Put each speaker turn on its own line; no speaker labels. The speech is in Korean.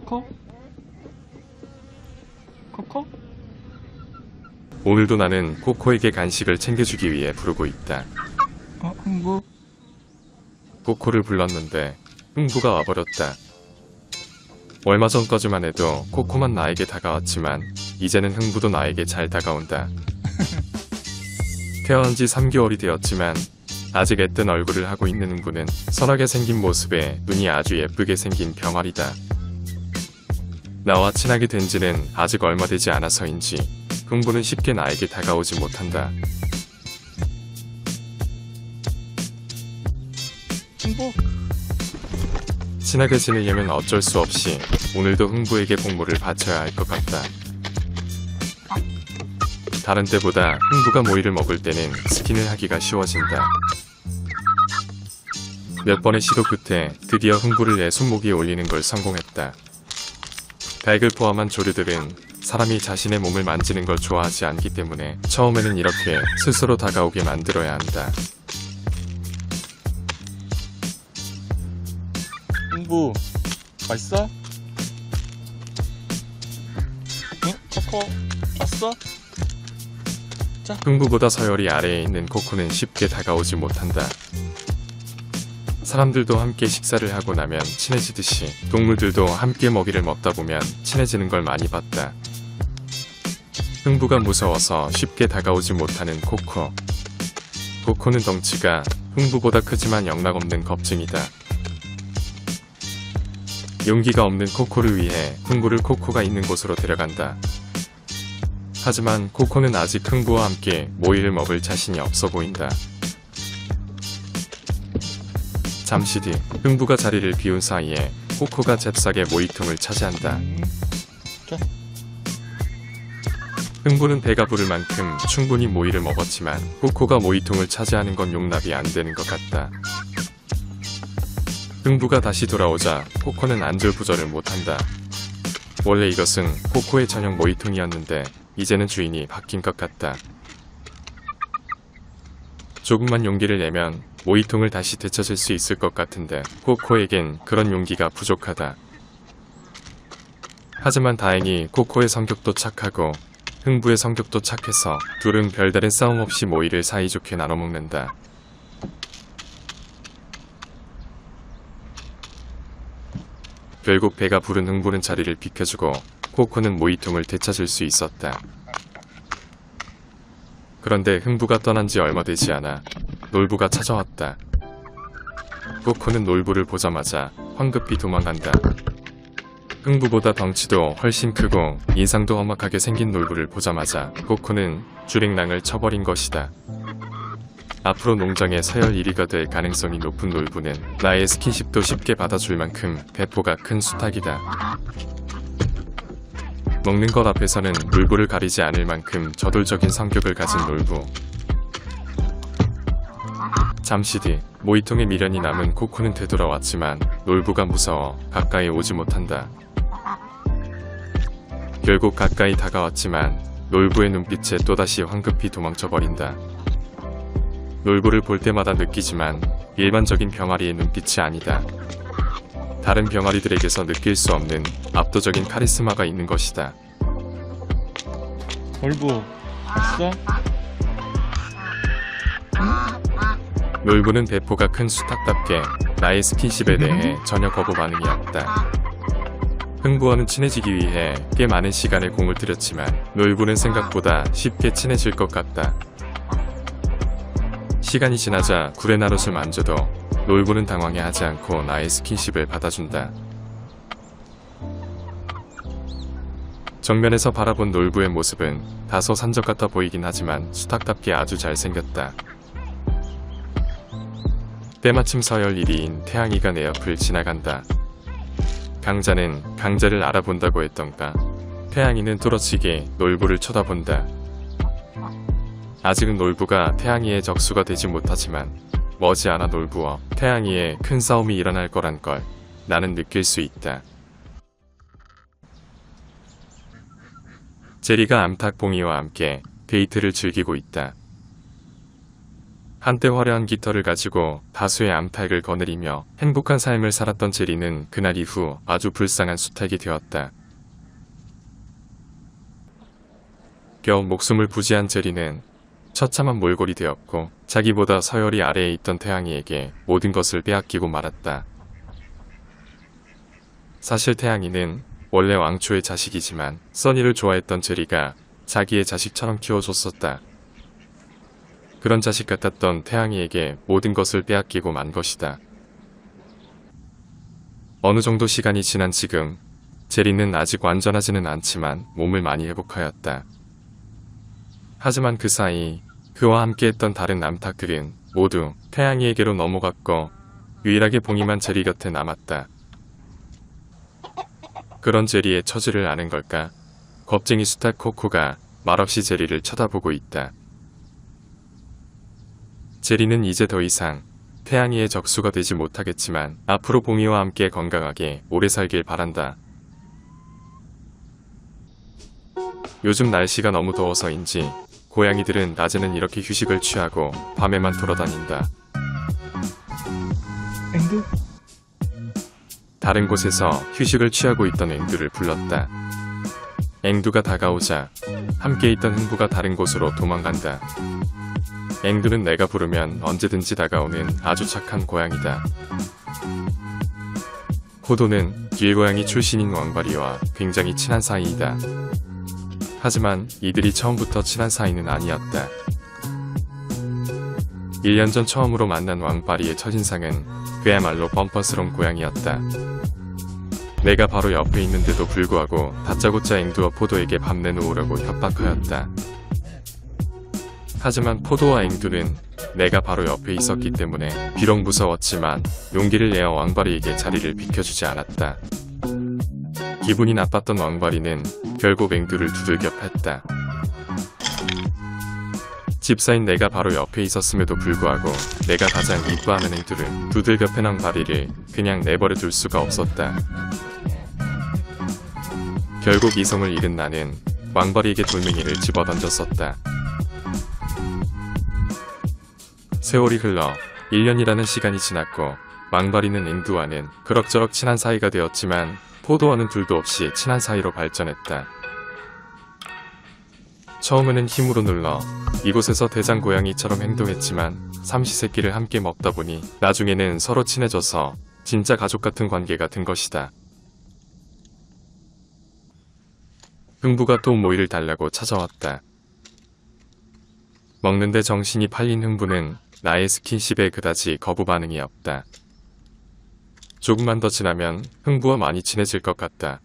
코코? 코코?
오늘도 나는 코코에게 간식을 챙겨주기 위해 부르고 있다.
흥부?
코코를 불렀는데 흥부가 와버렸다. 얼마 전까지만 해도 코코만 나에게 다가왔지만 이제는 흥부도 나에게 잘 다가온다. 태어난 지 3개월이 되었지만 아직 애뜬 얼굴을 하고 있는 흥부는 선하게 생긴 모습에 눈이 아주 예쁘게 생긴 병아리다. 나와 친하게 된 지는 아직 얼마 되지 않아서인지 흥부는 쉽게 나에게 다가오지 못한다.
흥부?
친하게 지내려면 어쩔 수 없이 오늘도 흥부에게 공물을 바쳐야 할 것 같다. 다른 때보다 흥부가 모이를 먹을 때는 스킨을 하기가 쉬워진다. 몇 번의 시도 끝에 드디어 흥부를 내 손목에 올리는 걸 성공했다. 닭을 포함한 조류들은 사람이 자신의 몸을 만지는 걸 좋아하지 않기 때문에 처음에는 이렇게 스스로 다가오게 만들어야 한다.
흥부 맛있어? 응? 코코 왔어?
흥부보다 서열이 아래에 있는 코코는 쉽게 다가오지 못한다. 사람들도 함께 식사를 하고 나면 친해지듯이 동물들도 함께 먹이를 먹다 보면 친해지는 걸 많이 봤다. 흥부가 무서워서 쉽게 다가오지 못하는 코코. 코코는 덩치가 흥부보다 크지만 영락없는 겁쟁이다. 용기가 없는 코코를 위해 흥부를 코코가 있는 곳으로 데려간다. 하지만 코코는 아직 흥부와 함께 모이를 먹을 자신이 없어 보인다. 잠시 뒤 흥부가 자리를 비운 사이에 코코가 잽싸게 모이통을 차지한다. 흥부는 배가 부를 만큼 충분히 모이를 먹었지만 코코가 모이통을 차지하는 건 용납이 안 되는 것 같다. 흥부가 다시 돌아오자 코코는 안절부절을 못한다. 원래 이것은 코코의 전용 모이통이었는데 이제는 주인이 바뀐 것 같다. 조금만 용기를 내면 모이통을 다시 되찾을 수 있을 것 같은데 코코에겐 그런 용기가 부족하다. 하지만 다행히 코코의 성격도 착하고 흥부의 성격도 착해서 둘은 별다른 싸움 없이 모이를 사이좋게 나눠 먹는다. 결국 배가 부른 흥부는 자리를 비켜주고 코코는 모이통을 되찾을 수 있었다. 그런데 흥부가 떠난 지 얼마 되지 않아 놀부가 찾아왔다. 코코는 놀부를 보자마자 황급히 도망간다. 흥부보다 덩치도 훨씬 크고 인상도 험악하게 생긴 놀부를 보자마자 코코는 주랭랑을 쳐버린 것이다. 앞으로 농장의 서열 1위가 될 가능성이 높은 놀부는 나의 스킨십도 쉽게 받아줄 만큼 배포가 큰 수탉이다. 먹는 것 앞에서는 놀부를 가리지 않을 만큼 저돌적인 성격을 가진 놀부. 잠시 뒤 모이통에 미련이 남은 코코는 되돌아왔지만 놀부가 무서워 가까이 오지 못한다. 결국 가까이 다가왔지만 놀부의 눈빛에 또다시 황급히 도망쳐버린다. 놀부를 볼 때마다 느끼지만 일반적인 병아리의 눈빛이 아니다. 다른 병아리들에게서 느낄 수 없는 압도적인 카리스마가 있는 것이다.
놀부 왔어?
놀부는 배포가 큰 수탉답게 나의 스킨십에 대해 전혀 거부 반응이 없다. 흥부와는 친해지기 위해 꽤 많은 시간에 공을 들였지만 놀부는 생각보다 쉽게 친해질 것 같다. 시간이 지나자 구레나룻을 만져도 놀부는 당황해하지 않고 나의 스킨십을 받아준다. 정면에서 바라본 놀부의 모습은 다소 산적 같아 보이긴 하지만 수탉답게 아주 잘생겼다. 때마침 서열 1위인 태양이가 내 옆을 지나간다. 강자는 강자를 알아본다고 했던가. 태양이는 뚜렷이게 놀부를 쳐다본다. 아직은 놀부가 태양이의 적수가 되지 못하지만 머지않아 놀부와 태양이의 큰 싸움이 일어날 거란 걸 나는 느낄 수 있다. 제리가 암탉봉이와 함께 데이트를 즐기고 있다. 한때 화려한 깃털을 가지고 다수의 암탉을 거느리며 행복한 삶을 살았던 제리는 그날 이후 아주 불쌍한 수탉이 되었다. 겨우 목숨을 부지한 제리는 처참한 몰골이 되었고 자기보다 서열이 아래에 있던 태양이에게 모든 것을 빼앗기고 말았다. 사실 태양이는 원래 왕초의 자식이지만 써니를 좋아했던 제리가 자기의 자식처럼 키워줬었다. 그런 자식 같았던 태양이에게 모든 것을 빼앗기고 만 것이다. 어느 정도 시간이 지난 지금 제리는 아직 완전하지는 않지만 몸을 많이 회복하였다. 하지만 그 사이 그와 함께했던 다른 암탉들은 모두 태양이에게로 넘어갔고 유일하게 봉이만 제리 곁에 남았다. 그런 제리의 처지를 아는 걸까? 겁쟁이 수탉 코코가 말없이 제리를 쳐다보고 있다. 제리는 이제 더 이상 태양이의 적수가 되지 못하겠지만 앞으로 봉이와 함께 건강하게 오래 살길 바란다. 요즘 날씨가 너무 더워서인지 고양이들은 낮에는 이렇게 휴식을 취하고 밤에만 돌아다닌다.
앵두?
다른 곳에서 휴식을 취하고 있던 앵두를 불렀다. 앵두가 다가오자 함께 있던 흥부가 다른 곳으로 도망간다. 앵두는 내가 부르면 언제든지 다가오는 아주 착한 고양이다. 포도는 길고양이 출신인 왕바리와 굉장히 친한 사이이다. 하지만 이들이 처음부터 친한 사이는 아니었다. 1년 전 처음으로 만난 왕바리의 첫인상은 그야말로 뻔뻔스러운 고양이였다. 내가 바로 옆에 있는데도 불구하고 다짜고짜 앵두와 포도에게 밥 내놓으려고 협박하였다. 하지만 포도와 앵두는 내가 바로 옆에 있었기 때문에 비록 무서웠지만 용기를 내어 왕바리에게 자리를 비켜주지 않았다. 기분이 나빴던 왕바리는 결국 앵두를 두들겨 팼다. 집사인 내가 바로 옆에 있었음에도 불구하고 내가 가장 이뻐하는 앵두를 두들겨 팬 왕바리를 그냥 내버려 둘 수가 없었다. 결국 이성을 잃은 나는 왕바리에게 돌멩이를 집어던졌었다. 세월이 흘러 1년이라는 시간이 지났고 왕바리는 앵두와는 그럭저럭 친한 사이가 되었지만 포도와는 둘도 없이 친한 사이로 발전했다. 처음에는 힘으로 눌러 이곳에서 대장 고양이처럼 행동했지만 삼시세끼를 함께 먹다 보니 나중에는 서로 친해져서 진짜 가족 같은 관계가 된 것이다. 흥부가 또 모이를 달라고 찾아왔다. 먹는데 정신이 팔린 흥부는 나의 스킨십에 그다지 거부 반응이 없다. 조금만 더 지나면 흥부와 많이 친해질 것 같다.